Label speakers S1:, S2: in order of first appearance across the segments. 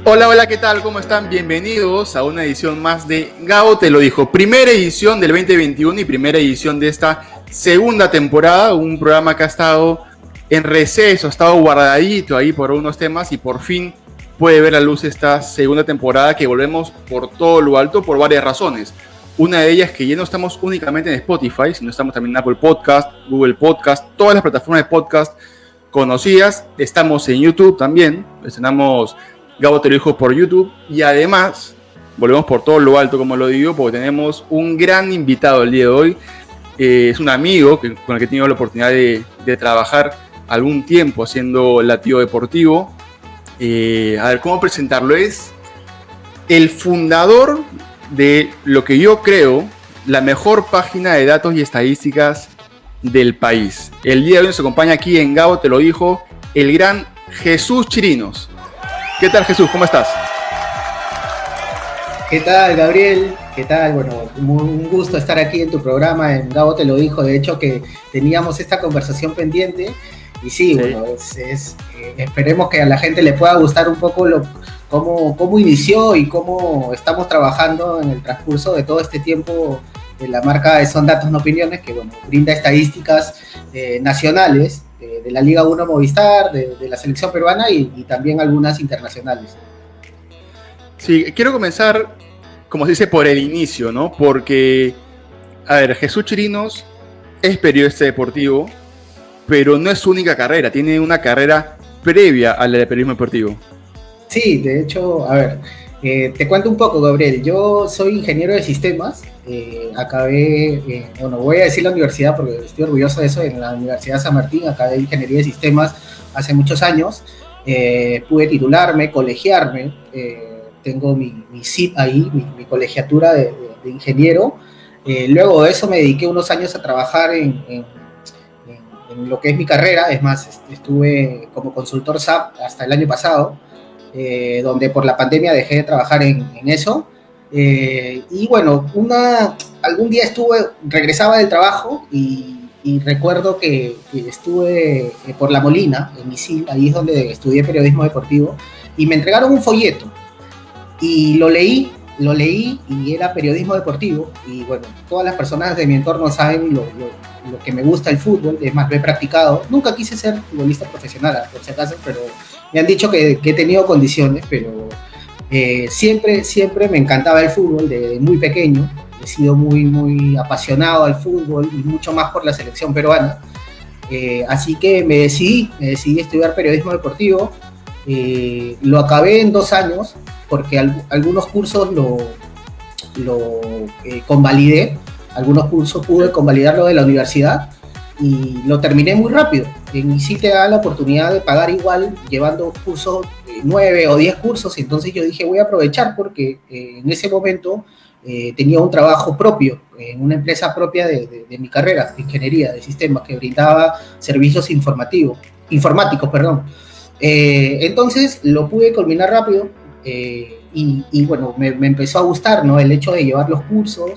S1: Hola, hola, ¿qué tal? ¿Cómo están? Bienvenidos a una edición más de Gabo te lo dijo. Primera edición del 2021 y primera edición de esta segunda temporada. Un programa que ha estado en receso, ha estado guardadito ahí por unos temas y por fin puede ver la luz esta segunda temporada que volvemos por todo lo alto por varias razones. Una de ellas que ya no estamos únicamente en Spotify, sino estamos también en Apple Podcast, Google Podcast, todas las plataformas de podcast conocidas. Estamos en YouTube también, estrenamos Gabo te lo dijo por YouTube y además volvemos por todo lo alto, como lo digo, porque tenemos un gran invitado el día de hoy. Es un amigo con el que he tenido la oportunidad de trabajar algún tiempo haciendo latido deportivo. A ver, ¿cómo presentarlo? Es el fundador de lo que yo creo la mejor página de datos y estadísticas del país. El día de hoy nos acompaña aquí en Gabo te lo dijo el gran Jesús Chirinos. ¿Qué tal, Jesús? ¿Cómo estás?
S2: ¿Qué tal, Gabriel? ¿Qué tal? Bueno, un gusto estar aquí en tu programa, en Gabo te lo dijo. De hecho, que teníamos esta conversación pendiente. Y sí. Bueno, esperemos que a la gente le pueda gustar un poco cómo inició y cómo estamos trabajando en el transcurso de todo este tiempo de la marca de Son Datos No Opiniones, que bueno, brinda estadísticas nacionales de la Liga 1 Movistar, de la selección peruana y también algunas internacionales.
S1: Sí, quiero comenzar, como se dice, por el inicio, ¿no? Porque, a ver, Jesús Chirinos es periodista deportivo, pero no es su única carrera, tiene una carrera previa a la de periodismo deportivo.
S2: Sí, de hecho, a ver, te cuento un poco, Gabriel. Yo soy ingeniero de sistemas, acabé, voy a decir la universidad porque estoy orgulloso de eso, en la Universidad San Martín, acabé ingeniería de sistemas hace muchos años, pude titularme, colegiarme, tengo mi CIP ahí, mi colegiatura de ingeniero. Luego de eso me dediqué unos años a trabajar en lo que es mi carrera. Es más, estuve como consultor SAP hasta el año pasado, donde por la pandemia dejé de trabajar en eso. Y bueno, algún día regresaba del trabajo y recuerdo que estuve por La Molina, en Misil, ahí es donde estudié periodismo deportivo, y me entregaron un folleto. Y lo leí y era periodismo deportivo. Y bueno, todas las personas de mi entorno saben lo que me gusta el fútbol, es más, lo he practicado. Nunca quise ser futbolista profesional, por si acaso, pero me han dicho que he tenido condiciones, pero siempre me encantaba el fútbol desde muy pequeño. He sido muy apasionado al fútbol y mucho más por la selección peruana. Así que me decidí a estudiar periodismo deportivo. Lo acabé en 2 años porque algunos cursos lo convalidé, algunos cursos pude convalidarlo de la universidad y lo terminé muy rápido. En ICI te da la oportunidad de pagar igual llevando cursos, 9 o 10 cursos, y entonces yo dije voy a aprovechar porque en ese momento tenía un trabajo propio, en una empresa propia de mi carrera, de ingeniería de sistemas, que brindaba servicios informáticos. Entonces lo pude culminar rápido. Y bueno, me empezó a gustar, ¿no? El hecho de llevar los cursos.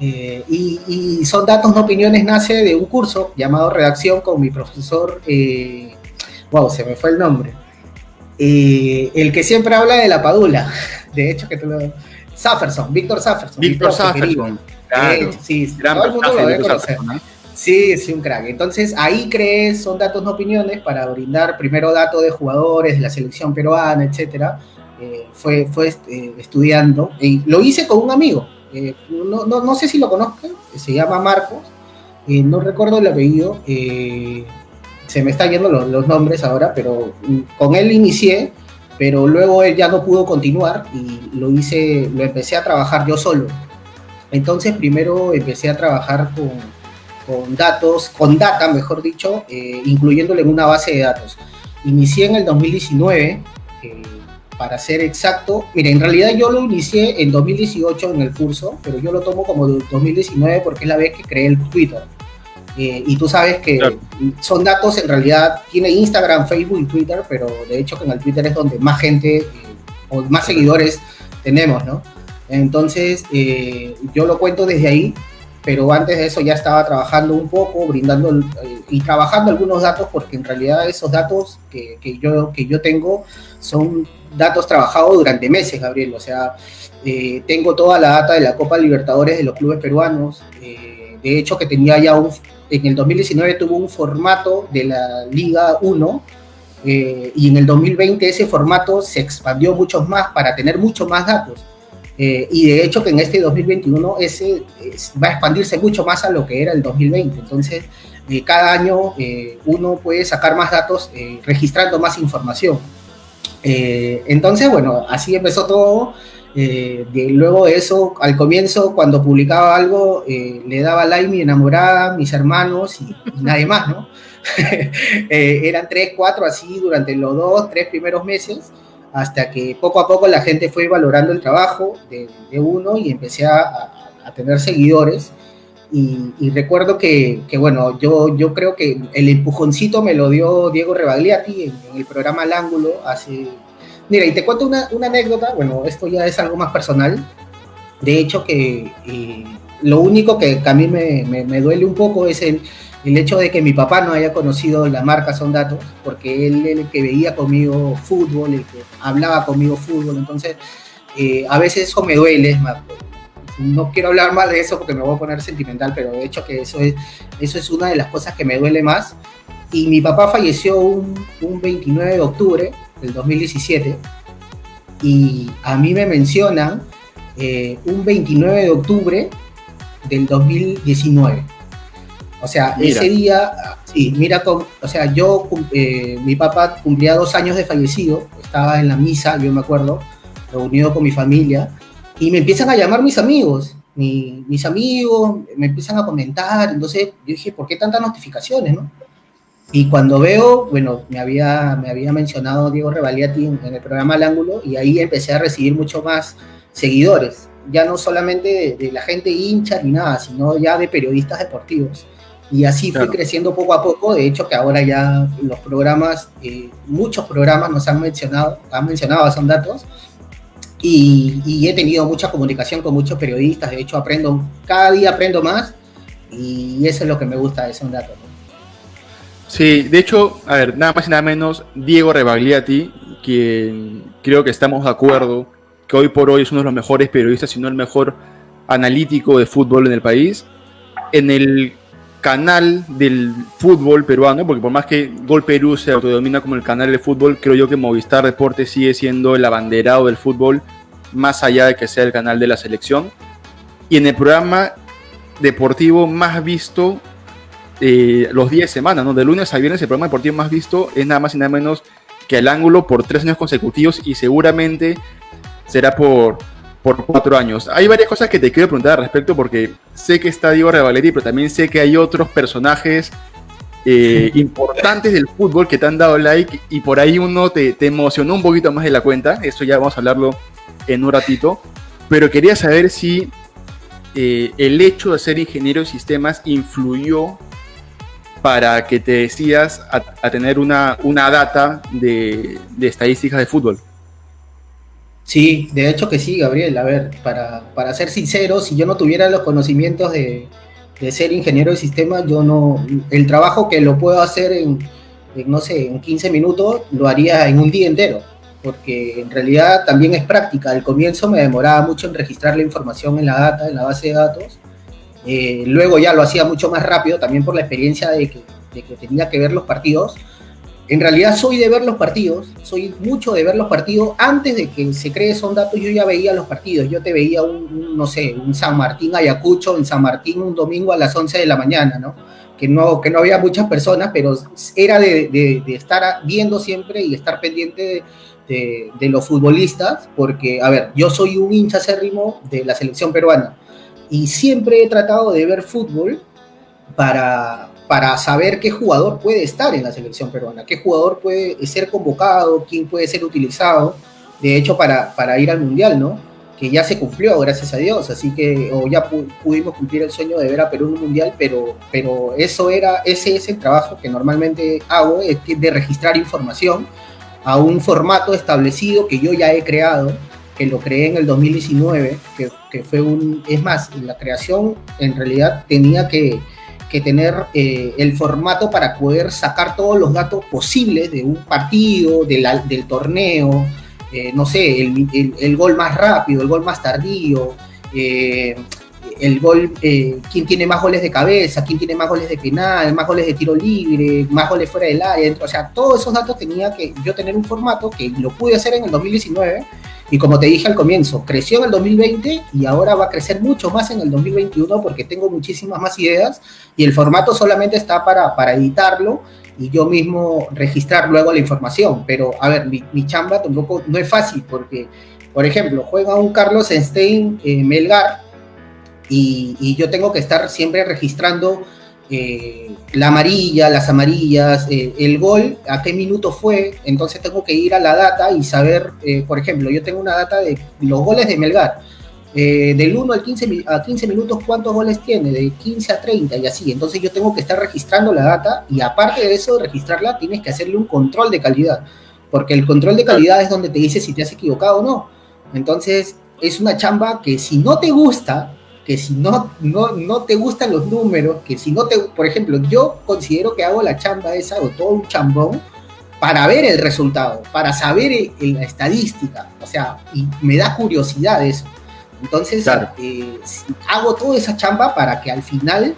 S2: Y Son Datos No Opiniones nace de un curso llamado Redacción con mi profesor, se me fue el nombre. El que siempre habla de la Padula, de hecho que Safferson, Víctor Safferson.
S1: Víctor Safferson, claro.
S2: Sí, todo el mundo lo debe conocer. ¿No? Sí, un crack. Entonces ahí creé Son Datos No Opiniones para brindar primero datos de jugadores de la selección peruana, etcétera. Fue estudiando, y lo hice con un amigo, no sé si lo conozcan, se llama Marcos, no recuerdo el apellido, se me están yendo los nombres ahora, pero con él inicié, pero luego él ya no pudo continuar y lo empecé a trabajar yo solo. Entonces primero empecé a trabajar con data, mejor dicho, incluyéndole en una base de datos. Inicié en el 2019, para ser exacto. Mira, en realidad yo lo inicié en 2018 en el curso, pero yo lo tomo como 2019 porque es la vez que creé el Twitter. Y tú sabes que claro, Son Datos en realidad tiene Instagram, Facebook y Twitter, pero de hecho que en el Twitter es donde más gente o más seguidores tenemos, ¿no? Entonces yo lo cuento desde ahí, pero antes de eso ya estaba trabajando un poco, brindando y trabajando algunos datos, porque en realidad esos datos que yo tengo son datos trabajados durante meses, Gabriel. O sea, tengo toda la data de la Copa Libertadores de los clubes peruanos. De hecho, que tenía ya en el 2019 tuvo un formato de la Liga 1, y en el 2020 ese formato se expandió mucho más para tener mucho más datos. Y de hecho que en este 2021 va a expandirse mucho más a lo que era el 2020. Entonces, cada año uno puede sacar más datos registrando más información. Entonces, bueno, así empezó todo. Luego de eso, al comienzo, cuando publicaba algo, le daba like mi enamorada, mis hermanos y nadie más, ¿no? Eran 3, 4 así durante los 2, 3 primeros meses, hasta que poco a poco la gente fue valorando el trabajo de uno y empecé a tener seguidores. Y recuerdo que bueno, yo creo que el empujoncito me lo dio Diego Rebagliati en el programa Al Ángulo hace... Mira, y te cuento una anécdota. Bueno, esto ya es algo más personal. De hecho que lo único que a mí me duele un poco es el hecho de que mi papá no haya conocido la marca Son Datos, porque él el que veía conmigo fútbol, el que hablaba conmigo fútbol. Entonces, a veces eso me duele. No quiero hablar mal de eso porque me voy a poner sentimental, pero de hecho que eso es una de las cosas que me duele más. Y mi papá falleció un 29 de octubre del 2017, y a mí me mencionan un 29 de octubre del 2019. O sea, mira. Ese día, sí, mira, o sea, mi papá cumplía 2 años de fallecido, estaba en la misa, yo me acuerdo, reunido con mi familia, y me empiezan a llamar mis amigos, mis amigos me empiezan a comentar. Entonces yo dije, ¿por qué tantas notificaciones, no? Y cuando veo, bueno, me había mencionado Diego Rebagliati en el programa Al Ángulo, y ahí empecé a recibir mucho más seguidores, ya no solamente de la gente hincha ni nada, sino ya de periodistas deportivos. Y así fui creciendo poco a poco. De hecho que ahora ya los programas, muchos programas nos han mencionado a Son Datos, y he tenido mucha comunicación con muchos periodistas. De hecho cada día aprendo más, y eso es lo que me gusta de Son Datos, ¿no?
S1: Sí, de hecho, a ver, nada más y nada menos, Diego Rebagliati, quien creo que estamos de acuerdo que hoy por hoy es uno de los mejores periodistas, si no el mejor analítico de fútbol en el país, en el canal del fútbol peruano, porque por más que Gol Perú se autodenomina como el canal del fútbol, creo yo que Movistar Deportes sigue siendo el abanderado del fútbol, más allá de que sea el canal de la selección. Y en el programa deportivo más visto los días de semana, ¿no? De lunes a viernes, el programa deportivo más visto es nada más y nada menos que Al Ángulo por 3 años consecutivos, y seguramente será por 4 años. Hay varias cosas que te quiero preguntar al respecto, porque sé que está Diego Rebagliati, pero también sé que hay otros personajes importantes del fútbol que te han dado like, y por ahí uno te emocionó un poquito más de la cuenta. Eso ya vamos a hablarlo en un ratito, pero quería saber si el hecho de ser ingeniero de sistemas influyó para que te decidas a tener una data de estadísticas de fútbol.
S2: Sí, de hecho que sí, Gabriel. A ver, para ser sincero, si yo no tuviera los conocimientos de ser ingeniero de sistemas, el trabajo que lo puedo hacer no sé, en 15 minutos, lo haría en un día entero, porque en realidad también es práctica. Al comienzo me demoraba mucho en registrar la información en la base de datos. Luego ya lo hacía mucho más rápido, también por la experiencia de que tenía que ver los partidos. En realidad soy de ver los partidos, soy mucho de ver los partidos. Antes de que se cree Son Datos, yo ya veía los partidos. Yo te veía no sé, un San Martín Ayacucho en San Martín un domingo a las 11 de la mañana, ¿no? Que no había muchas personas, pero era de estar viendo siempre y estar pendiente de los futbolistas, porque, a ver, yo soy un hincha acérrimo de la selección peruana, y siempre he tratado de ver fútbol para saber qué jugador puede estar en la selección peruana, qué jugador puede ser convocado, quién puede ser utilizado, de hecho, para ir al Mundial, ¿no? Que ya se cumplió, gracias a Dios, así que ya pudimos cumplir el sueño de ver a Perú en un Mundial, pero ese es el trabajo que normalmente hago, es de registrar información a un formato establecido que yo ya he creado, que lo creé en el 2019, que fue es más, la creación en realidad tenía que tener el formato para poder sacar todos los datos posibles de un partido, del torneo, no sé, el gol más rápido, el gol más tardío, el gol, quién tiene más goles de cabeza, quién tiene más goles de penal, más goles de tiro libre, más goles fuera del área, o sea, todos esos datos tenía que yo tener un formato que lo pude hacer en el 2019 y como te dije al comienzo, creció en el 2020 y ahora va a crecer mucho más en el 2021 porque tengo muchísimas más ideas y el formato solamente está para editarlo y yo mismo registrar luego la información, pero a ver, mi chamba tampoco no es fácil porque, por ejemplo, juega un Carlos Stein Melgar y yo tengo que estar siempre registrando la amarilla, las amarillas, el gol, a qué minuto fue, entonces tengo que ir a la data y saber, por ejemplo, yo tengo una data de los goles de Melgar, del 1 al 15, a 15 minutos cuántos goles tiene, de 15 a 30 y así, entonces yo tengo que estar registrando la data y aparte de eso, de registrarla, tienes que hacerle un control de calidad, porque el control de calidad es donde te dice si te has equivocado o no, entonces es una chamba que si no te gusta, que si no te gustan los números, que si no te, por ejemplo, yo considero que hago la chamba esa o todo un chambón para ver el resultado, para saber la estadística, o sea, y me da curiosidad eso. Entonces, claro. Hago toda esa chamba para que al final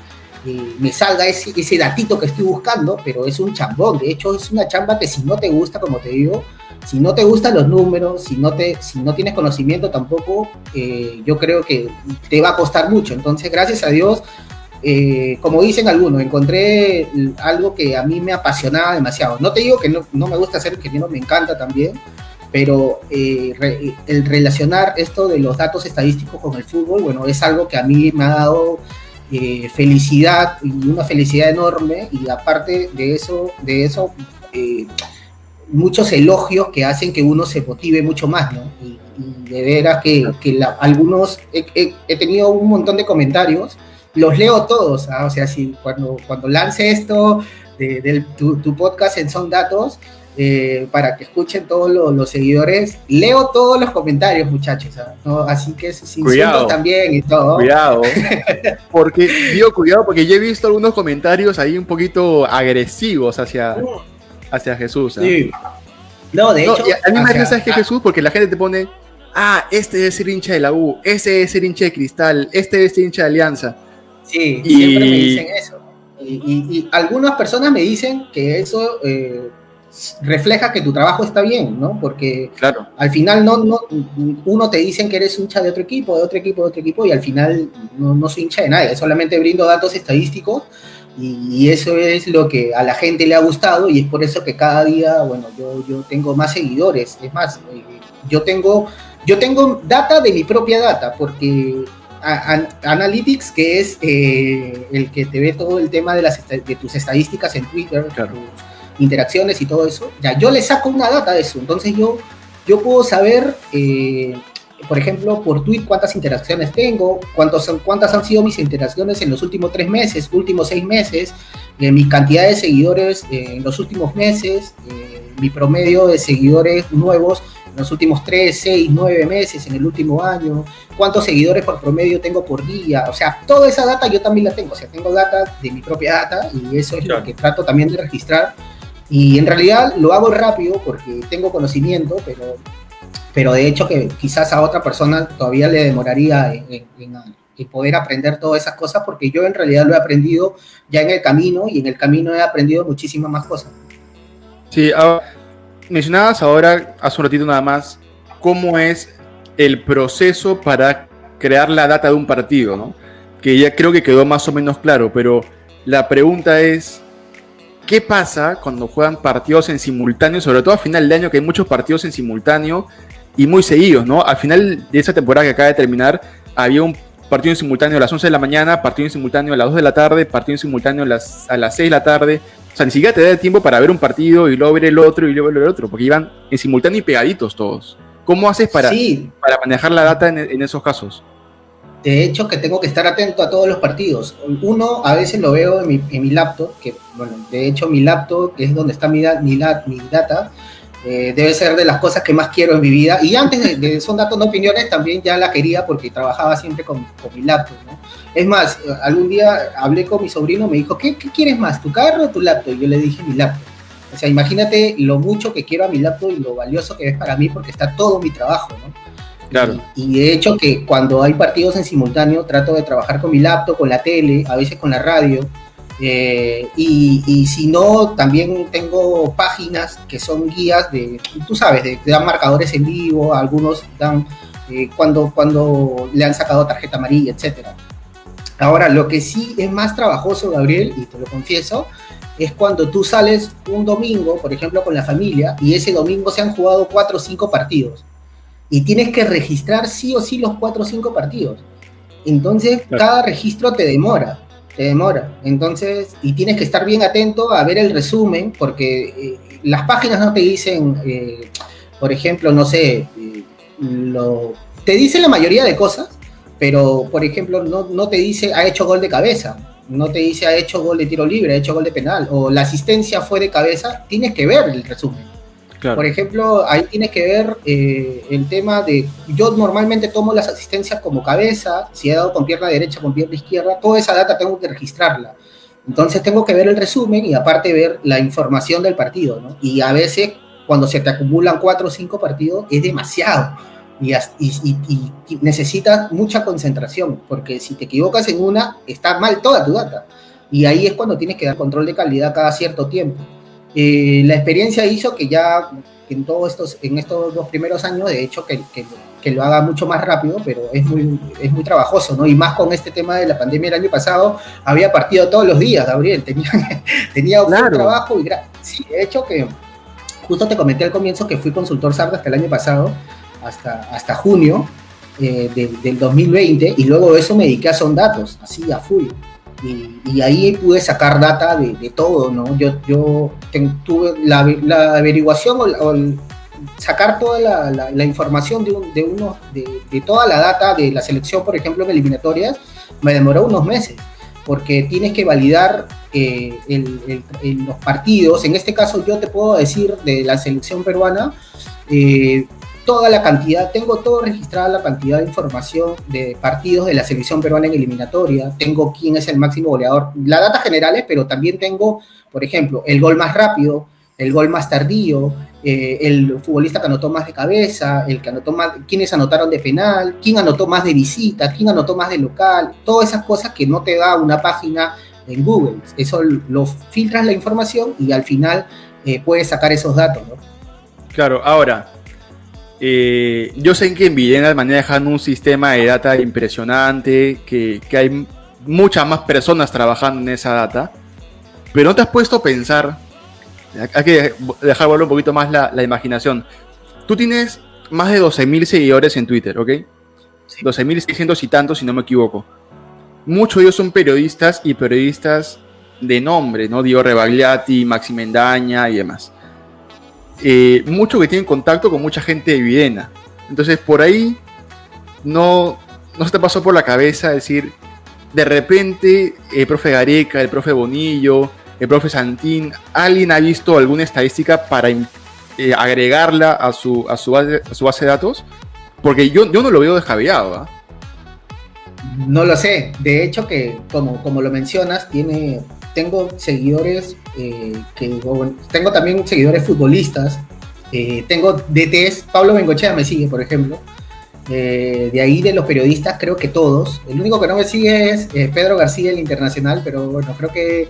S2: me salga ese datito que estoy buscando, pero es un chambón, de hecho es una chamba que si no te gusta, como te digo, si no te gustan los números, si no tienes conocimiento tampoco, yo creo que te va a costar mucho. Entonces, gracias a Dios, como dicen algunos, encontré algo que a mí me apasionaba demasiado. No te digo que no me gusta ser ingeniero, me encanta también, pero el relacionar esto de los datos estadísticos con el fútbol, bueno, es algo que a mí me ha dado felicidad, y una felicidad enorme, y aparte de eso muchos elogios que hacen que uno se motive mucho más, ¿no? Y de veras que algunos, he tenido un montón de comentarios, los leo todos, ¿ah? O sea, si cuando lance esto, tu podcast en Son Datos, para que escuchen todos los seguidores, leo todos los comentarios, muchachos, ¿no? Así que sus insultos también y todo.
S1: Cuidado, porque yo he visto algunos comentarios ahí un poquito agresivos hacia Jesús.
S2: Sí. No, de hecho.
S1: A mí me hace que Jesús, porque la gente te pone, este debe ser hincha de la U, este debe ser hincha de Cristal, este debe ser hincha de Alianza.
S2: Sí, siempre me dicen eso. Y algunas personas me dicen que eso refleja que tu trabajo está bien, ¿no? Porque claro, al final uno te dicen que eres hincha de otro equipo, y al final no soy hincha de nadie, solamente brindo datos estadísticos. Y eso es lo que a la gente le ha gustado y es por eso que cada día, bueno, yo tengo más seguidores. Es más, yo tengo data de mi propia data, porque Analytics, que es el que te ve todo el tema de tus estadísticas en Twitter, claro, tus interacciones y todo eso, ya yo le saco una data de eso. Entonces yo puedo saber, por ejemplo, por tweet cuántas interacciones tengo, cuántas han sido mis interacciones en los últimos 3 meses, últimos 6 meses, mi cantidad de seguidores en los últimos meses, mi promedio de seguidores nuevos en los últimos 3, 6, 9 meses, en el último año, cuántos seguidores por promedio tengo por día, o sea, toda esa data yo también la tengo, o sea, tengo data de mi propia data y eso es lo que trato también de registrar. Y en realidad lo hago rápido porque tengo conocimiento, pero de hecho que quizás a otra persona todavía le demoraría en poder aprender todas esas cosas, porque yo en realidad lo he aprendido ya en el camino, y en el camino he aprendido muchísimas más cosas.
S1: Sí, mencionabas ahora, hace un ratito nada más, cómo es el proceso para crear la data de un partido, ¿no? Que ya creo que quedó más o menos claro, pero la pregunta es, ¿qué pasa cuando juegan partidos en simultáneo, sobre todo a final de año, que hay muchos partidos en simultáneo y muy seguidos, ¿no? Al final de esa temporada que acaba de terminar, había un partido en simultáneo a las 11 de la mañana, partido en simultáneo a las 2 de la tarde, partido en simultáneo a las 6 de la tarde. O sea, ni siquiera te da tiempo para ver un partido y luego ver el otro y luego ver el otro, porque iban en simultáneo y pegaditos todos. ¿Cómo haces para manejar la data en esos casos?
S2: De hecho, que tengo que estar atento a todos los partidos. Uno, a veces lo veo en mi laptop, que, bueno, de hecho mi laptop, que es donde está mi data, debe ser de las cosas que más quiero en mi vida. Y antes de Son Datos No Opiniones también ya la quería porque trabajaba siempre con mi laptop, ¿no? Es más, algún día hablé con mi sobrino, me dijo, ¿qué quieres más, tu carro o tu laptop? Y yo le dije mi laptop. O sea, imagínate lo mucho que quiero a mi laptop y lo valioso que es para mí porque está todo mi trabajo, ¿no?
S1: Claro.
S2: Y de hecho que cuando hay partidos en simultáneo trato de trabajar con mi laptop, con la tele, a veces con la radio. Y si no, también tengo páginas que son guías de, tú sabes, dan marcadores en vivo, algunos dan cuando le han sacado tarjeta amarilla, etcétera. Ahora, lo que sí es más trabajoso, Gabriel, y te lo confieso, es cuando tú sales un domingo, por ejemplo, con la familia, y ese domingo se han jugado 4 o 5 partidos y tienes que registrar sí o sí los 4 o 5 partidos. Entonces,
S1: Claro.
S2: cada registro te demora. Entonces, y tienes que estar bien atento a ver el resumen, porque las páginas no te dicen, por ejemplo, no sé, te dicen la mayoría de cosas, pero, por ejemplo, no te dice ha hecho gol de cabeza, no te dice ha hecho gol de tiro libre, ha hecho gol de penal, o la asistencia fue de cabeza, tienes que ver el resumen. Por
S1: Claro.
S2: ejemplo, ahí tienes que ver el tema de, yo normalmente tomo las asistencias como cabeza, si he dado con pierna derecha, con pierna izquierda, toda esa data tengo que registrarla. Entonces tengo que ver el resumen y aparte ver la información del partido, ¿no? Y a veces cuando se te acumulan 4 o 5 partidos es demasiado y necesitas mucha concentración, porque si te equivocas en una, está mal toda tu data. Y ahí es cuando tienes que dar control de calidad cada cierto tiempo. La experiencia hizo que ya en estos 2 primeros años, de hecho, que lo haga mucho más rápido, pero es muy trabajoso, ¿no? Y más con este tema de la pandemia el año pasado, había partido todos los días, Gabriel, tenía full
S1: Claro.
S2: trabajo y sí, de hecho que justo te comenté al comienzo que fui consultor SAP hasta el año pasado, hasta junio del 2020, y luego de eso me dediqué a Son Datos, así a full. Y ahí pude sacar data de todo, ¿no? Yo tuve la averiguación sacar toda la información de toda la data de la selección, por ejemplo, en eliminatorias, me demoró unos meses, porque tienes que validar los partidos. En este caso yo te puedo decir de la selección peruana, toda la cantidad, tengo todo registrada la cantidad de información de partidos de la selección peruana en eliminatoria, tengo quién es el máximo goleador, las datas generales, pero también tengo, por ejemplo, el gol más rápido, el gol más tardío, el futbolista que anotó más de cabeza, el que anotó más, quiénes anotaron de penal, quién anotó más de visita, quién anotó más de local, todas esas cosas que no te da una página en Google. Eso lo filtras la información y al final puedes sacar esos datos, ¿no?
S1: Claro, ahora, yo sé que en Villena manejan un sistema de data impresionante, que hay muchas más personas trabajando en esa data, pero ¿no te has puesto a pensar? Hay que dejar volar un poquito más la imaginación. Tú tienes más de 12.000 seguidores en Twitter, ¿ok?
S2: Sí.
S1: 12.600 y tantos, si no me equivoco. Muchos de ellos son periodistas y periodistas de nombre, ¿no? Diego Rebagliati, Maxi Mendaña y demás. Muchos que tienen contacto con mucha gente de Videna. Entonces, por ahí no se te pasó por la cabeza decir, de repente, el profe Gareca, el profe Bonillo, el profe Santín, ¿alguien ha visto alguna estadística para agregarla a su base de datos? Porque yo no lo veo descabellado, ¿eh?
S2: No lo sé. De hecho, que como lo mencionas, tengo seguidores tengo también seguidores futbolistas. Tengo DTs. Pablo Bengochea me sigue, por ejemplo. De ahí de los periodistas, creo que todos. El único que no me sigue es Pedro García, el internacional, pero bueno, creo que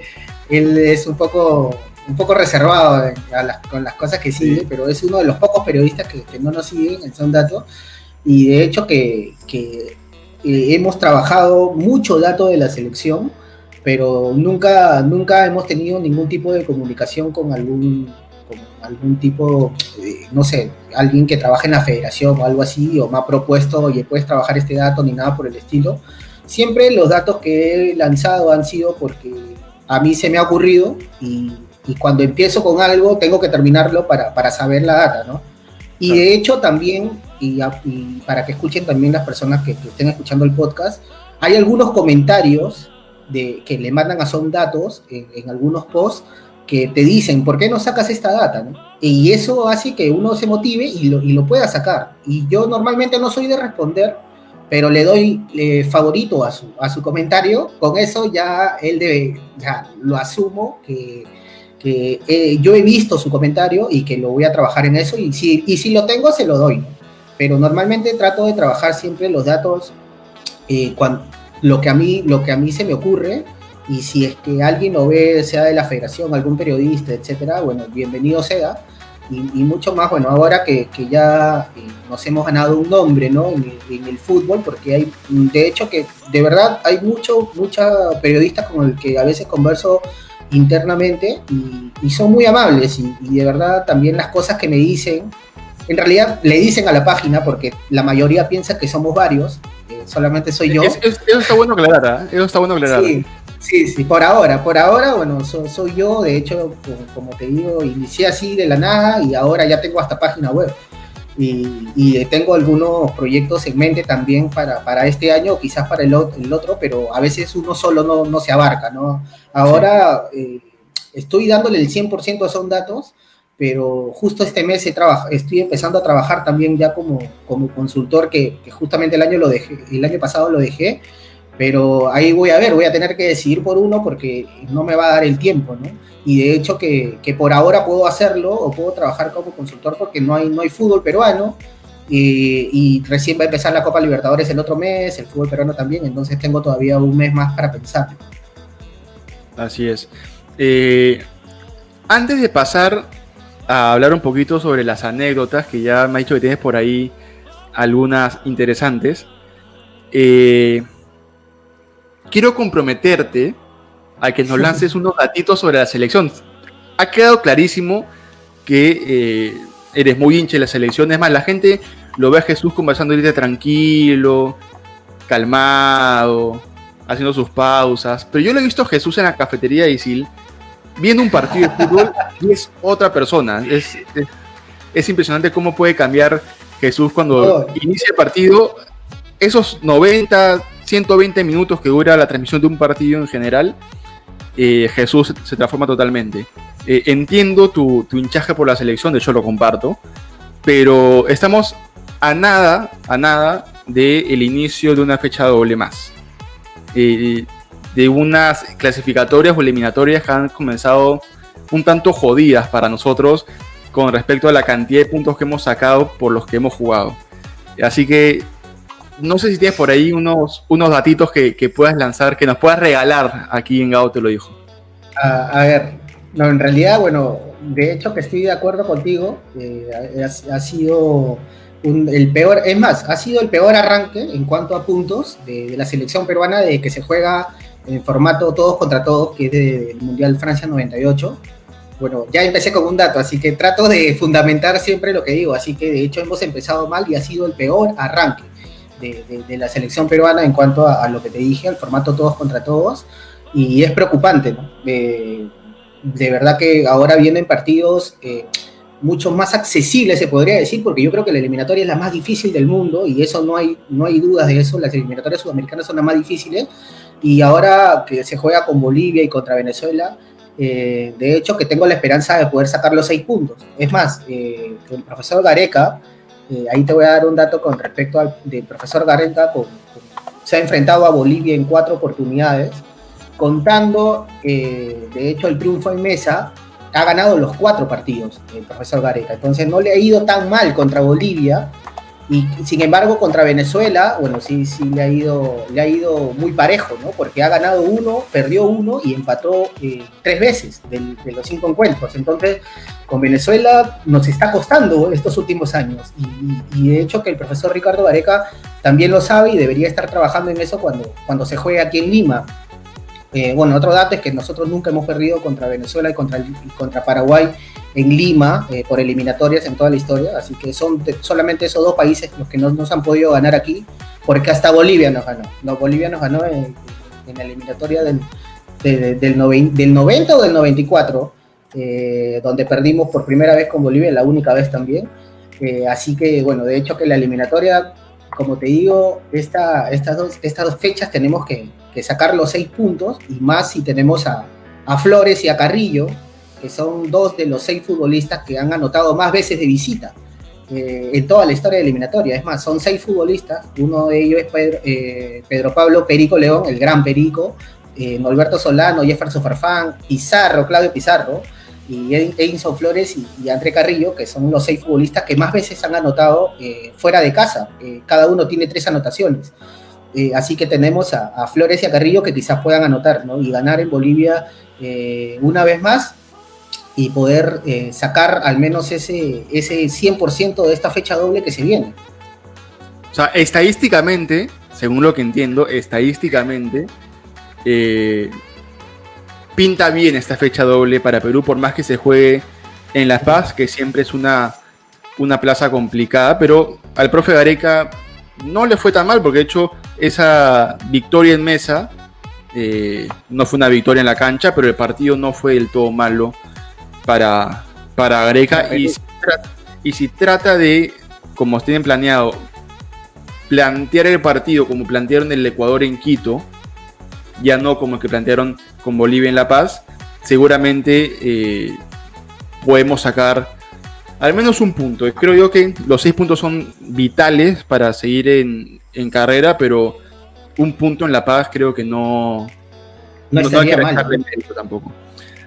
S2: él es un poco reservado con las cosas que sigue, sí. Pero es uno de los pocos periodistas que no nos siguen, son datos. Y de hecho que hemos trabajado mucho dato de la selección, pero nunca hemos tenido ningún tipo de comunicación con algún tipo, no sé, alguien que trabaje en la federación o algo así, o me ha propuesto, oye, puedes trabajar este dato, ni nada por el estilo. Siempre los datos que he lanzado han sido porque a mí se me ha ocurrido y cuando empiezo con algo tengo que terminarlo para saber la data, ¿no? Y claro. De hecho también, y para que escuchen también las personas que estén escuchando el podcast, hay algunos comentarios que le mandan a Son Datos en algunos posts que te dicen, ¿por qué no sacas esta data, ¿no? Y eso hace que uno se motive y lo pueda sacar. Y yo normalmente no soy de responder, pero le doy favorito a su comentario. Con eso ya ya lo asumo que yo he visto su comentario y que lo voy a trabajar en eso, y si lo tengo, se lo doy, ¿no? Pero normalmente trato de trabajar siempre los datos, lo que a mí se me ocurre, y si es que alguien lo ve, sea de la federación, algún periodista, etcétera, bueno, bienvenido sea, y mucho más, bueno, ahora que ya nos hemos ganado un nombre, ¿no? En el fútbol, porque hay, de hecho, que de verdad hay muchos periodistas con el que a veces converso internamente, y son muy amables, y de verdad también las cosas que me dicen, en realidad le dicen a la página, porque la mayoría piensa que somos varios, solamente soy yo.
S1: Eso está bueno aclarar, ¿eh? Eso está bueno aclarar.
S2: Sí, por ahora, bueno, soy yo, de hecho, como te digo, inicié así de la nada, y ahora ya tengo hasta página web. Y tengo algunos proyectos en mente también para este año, quizás para el otro, pero a veces uno solo no se abarca, ¿no? Ahora estoy dándole el 100% a esos datos, pero justo este mes estoy empezando a trabajar también ya como consultor, que justamente el año pasado lo dejé, pero ahí voy a tener que decidir por uno porque no me va a dar el tiempo, ¿no? Y de hecho que por ahora puedo hacerlo o puedo trabajar como consultor porque no hay fútbol peruano, y recién va a empezar la Copa Libertadores el otro mes, el fútbol peruano también, entonces tengo todavía un mes más para pensar.
S1: Así es. Antes de pasar a hablar un poquito sobre las anécdotas, que ya me ha dicho que tienes por ahí algunas interesantes, quiero comprometerte a que nos lances unos datitos sobre la selección. Ha quedado clarísimo que eres muy hincha de la selección. Es más, la gente lo ve a Jesús conversando ahorita tranquilo, calmado, haciendo sus pausas. Pero yo lo he visto a Jesús en la cafetería de Isil, viendo un partido de fútbol, y es otra persona. Es impresionante cómo puede cambiar Jesús cuando inicia el partido. Esos 90, 120 minutos que dura la transmisión de un partido en general, Jesús se transforma totalmente. Entiendo tu hinchaje por la selección, de hecho lo comparto, pero estamos a nada del inicio de una fecha doble más, de unas clasificatorias o eliminatorias que han comenzado un tanto jodidas para nosotros con respecto a la cantidad de puntos que hemos sacado por los que hemos jugado. Así que no sé si tienes por ahí unos datitos que puedas lanzar, que nos puedas regalar aquí en Gabo Te Lo Dijo.
S2: A ver, no, en realidad, bueno, de hecho que estoy de acuerdo contigo, ha sido el peor, es más, ha sido el peor arranque en cuanto a puntos de la selección peruana de que se juega en formato todos contra todos, que es del Mundial Francia 98. Bueno, ya empecé con un dato, así que trato de fundamentar siempre lo que digo, así que de hecho hemos empezado mal y ha sido el peor arranque de la selección peruana en cuanto a lo que te dije, al formato todos contra todos, y es preocupante, ¿no? De verdad que ahora vienen partidos mucho más accesibles, se podría decir, porque yo creo que la eliminatoria es la más difícil del mundo, y eso no hay dudas de eso. Las eliminatorias sudamericanas son las más difíciles, y ahora que se juega con Bolivia y contra Venezuela, de hecho que tengo la esperanza de poder sacar los 6 puntos. Es más, el profesor Gareca, ahí te voy a dar un dato con respecto del profesor Gareca, se ha enfrentado a Bolivia en 4 oportunidades, contando, de hecho, el triunfo en mesa, ha ganado los 4 partidos el profesor Gareca, entonces no le ha ido tan mal contra Bolivia, y sin embargo contra Venezuela, bueno, sí le ha ido muy parejo, ¿no? Porque ha ganado 1, perdió 1 y empató 3 veces de los 5 encuentros. Entonces, con Venezuela nos está costando estos últimos años, y de hecho que el profesor Ricardo Gareca también lo sabe y debería estar trabajando en eso cuando se juegue aquí en Lima. Bueno, otro dato es que nosotros nunca hemos perdido contra Venezuela y contra Paraguay en Lima, por eliminatorias en toda la historia, así que son solamente esos 2 países los que no nos han podido ganar aquí, porque hasta Bolivia nos ganó. No, Bolivia nos ganó en la eliminatoria del 90 o del 94, donde perdimos por primera vez con Bolivia, la única vez también. Así que, bueno, de hecho que la eliminatoria, como te digo, estas dos fechas tenemos que sacar los 6 puntos, y más si tenemos a Flores y a Carrillo, que son 2 de los 6 futbolistas que han anotado más veces de visita en toda la historia de eliminatoria. Es más, son 6 futbolistas, uno de ellos es Pedro Pablo Perico León, el gran Perico, Norberto Solano, Jefferson Farfán, Pizarro, Claudio Pizarro, y Edinson Flores y André Carrillo, que son los 6 futbolistas que más veces han anotado fuera de casa. Cada uno tiene 3 anotaciones. Así que tenemos a Flores y a Carrillo que quizás puedan anotar, ¿no? Y ganar en Bolivia una vez más y poder sacar al menos ese 100% de esta fecha doble que se viene.
S1: O sea, estadísticamente, según lo que entiendo, pinta bien esta fecha doble para Perú, por más que se juegue en La Paz, que siempre es una plaza complicada, pero al profe Gareca no le fue tan mal, porque de hecho esa victoria en Mesa no fue una victoria en la cancha, pero el partido no fue del todo malo para Gareca, y si trata de, como tienen planeado, plantear el partido como plantearon el Ecuador en Quito, ya no como el que plantearon con Bolivia en La Paz, seguramente podemos sacar al menos un punto. Creo yo que los 6 puntos son vitales para seguir en carrera, pero un punto en La Paz creo que no hay que restarle mérito tampoco.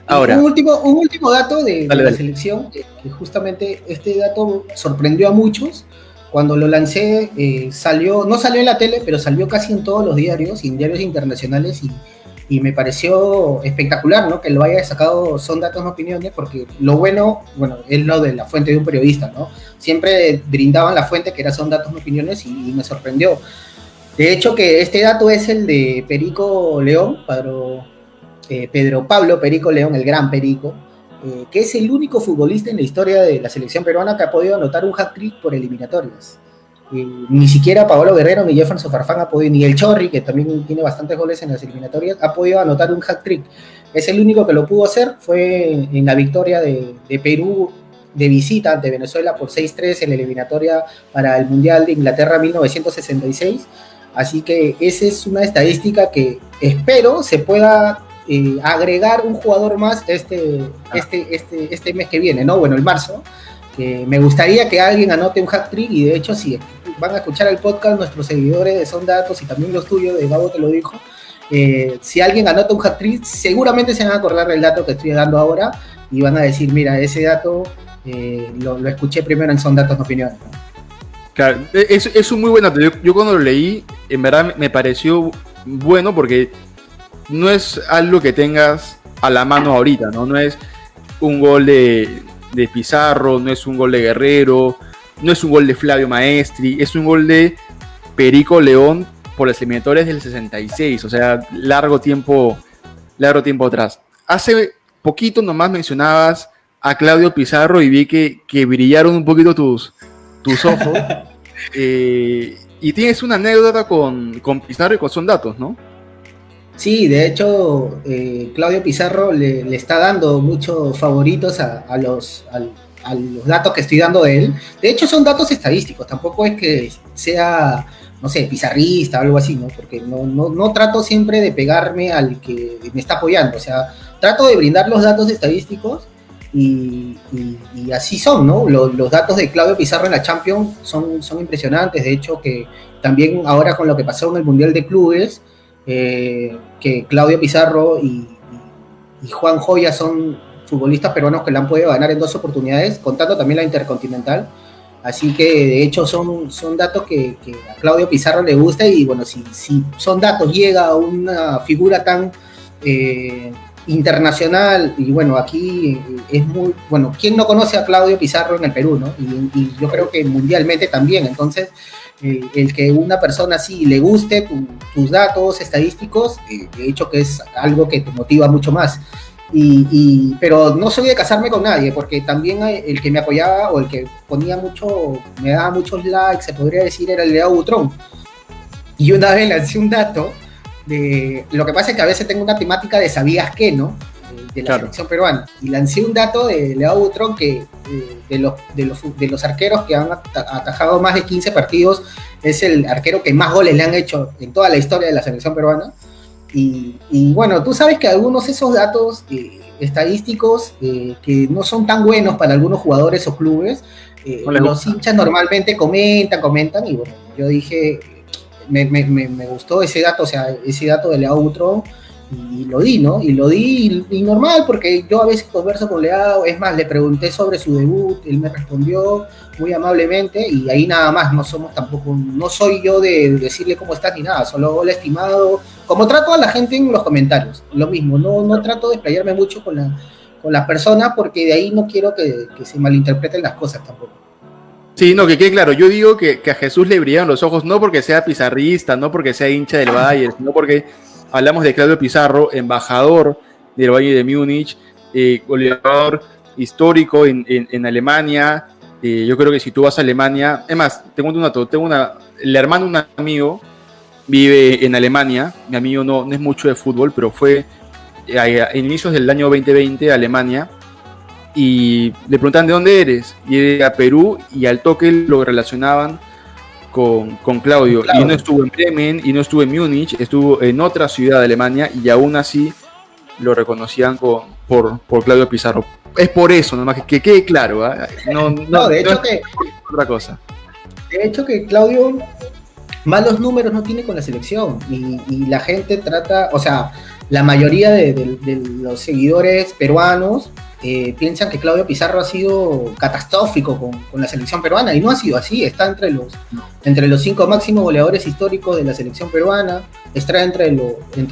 S1: Ahora,
S2: un último dato de la selección, que justamente este dato sorprendió a muchos. Cuando lo lancé, no salió en la tele, pero salió casi en todos los diarios, y en diarios internacionales, y me pareció espectacular, ¿no? Que lo haya sacado Son Datos No Opiniones, porque lo bueno, es lo de la fuente de un periodista, ¿no? Siempre brindaban la fuente que era Son Datos No Opiniones, y me sorprendió. De hecho, que este dato es el de Perico León, Pedro Pablo Perico León, el gran Perico, que es el único futbolista en la historia de la selección peruana que ha podido anotar un hat-trick por eliminatorias. Ni siquiera Paolo Guerrero ni Jefferson Farfán ha podido, ni el Chorri, que también tiene bastantes goles en las eliminatorias, ha podido anotar un hat-trick. Es el único que lo pudo hacer, fue en la victoria de Perú de visita ante Venezuela por 6-3 en la eliminatoria para el Mundial de Inglaterra 1966. Así que esa es una estadística que espero se pueda agregar un jugador más este mes que viene, ¿no? Bueno, el marzo. Me gustaría que alguien anote un hat-trick, y de hecho, si van a escuchar el podcast, nuestros seguidores de Son Datos y también los tuyos, de Gabo te lo dijo, si alguien anota un hat-trick, seguramente se van a acordar del dato que estoy dando ahora y van a decir, mira, ese dato lo escuché primero en Son Datos No Opiniones, ¿no?
S1: Claro, es un muy buen dato. Yo cuando lo leí, en verdad me pareció bueno, porque no es algo que tengas a la mano ahorita, ¿no? No es un gol de Pizarro, no es un gol de Guerrero, no es un gol de Flavio Maestri, es un gol de Perico León por las eliminatorias del 66, o sea, largo tiempo atrás. Hace poquito nomás mencionabas a Claudio Pizarro y vi que brillaron un poquito tus ojos. Y tienes una anécdota con Pizarro y con Son Datos, ¿no?
S2: Sí, de hecho, Claudio Pizarro le está dando muchos favoritos a los datos que estoy dando de él. De hecho, son datos estadísticos, tampoco es que sea, no sé, pizarrista o algo así, ¿no? Porque no trato siempre de pegarme al que me está apoyando, o sea, trato de brindar los datos estadísticos y así son, ¿no? Los datos de Claudio Pizarro en la Champions son impresionantes. De hecho, que también ahora con lo que pasó en el Mundial de Clubes, que Claudio Pizarro y Juan Joya son futbolistas peruanos que la han podido ganar en 2 oportunidades, contando también la Intercontinental. Así que de hecho son datos que a Claudio Pizarro le gusta, y bueno, si Son Datos llega a una figura tan internacional, y bueno, aquí es muy, bueno, ¿quién no conoce a Claudio Pizarro en el Perú, no? Y yo creo que mundialmente también. Entonces, el que una persona así le guste tus datos estadísticos, de hecho que es algo que te motiva mucho más. Pero no soy de casarme con nadie, porque también el que me apoyaba o el que me daba muchos likes, se podría decir, era el Leao Butrón. Y una vez lancé un dato lo que pasa es que a veces tengo una temática de sabías qué, ¿no? De la selección peruana. Y lancé un dato de Leao Butrón, que de los arqueros que han atajado más de 15 partidos, es el arquero que más goles le han hecho en toda la historia de la selección peruana. Y bueno, tú sabes que algunos de esos datos estadísticos que no son tan buenos para algunos jugadores o clubes, los hinchas normalmente comentan, y bueno, yo dije, me gustó ese dato, o sea, ese dato de Leao Butrón, y lo di, ¿no? Y lo di y normal, porque yo a veces converso con Leao, es más, le pregunté sobre su debut, él me respondió muy amablemente y ahí nada más, no somos tampoco, no soy yo de decirle cómo estás ni nada, solo hola estimado, como trato a la gente en los comentarios, lo mismo, no trato de explayarme mucho con las personas porque de ahí no quiero que se malinterpreten las cosas tampoco.
S1: Sí, no, que quede claro, yo digo que a Jesús le brillaron los ojos no porque sea pizarrista, no porque sea hincha del Bayern, sino porque hablamos de Claudio Pizarro, embajador del Bayern de Múnich, goleador histórico en Alemania. Yo creo que si tú vas a Alemania, es más, el hermano de un amigo vive en Alemania, mi amigo no es mucho de fútbol, pero fue a inicios del año 2020 a Alemania, y le preguntan de dónde eres, y era Perú, y al toque lo relacionaban con Claudio, y no estuvo en Bremen, y no estuvo en Múnich, estuvo en otra ciudad de Alemania, y aún así lo reconocían por Claudio Pizarro. Es por eso, nomás que quede claro, ¿eh?
S2: De hecho que
S1: otra cosa.
S2: De hecho que Claudio malos números no tiene con la selección, y la gente trata, o sea, la mayoría de los seguidores peruanos piensan que Claudio Pizarro ha sido catastrófico con la selección peruana, y no ha sido así. Está entre los 5 máximos goleadores históricos de la selección peruana, está entre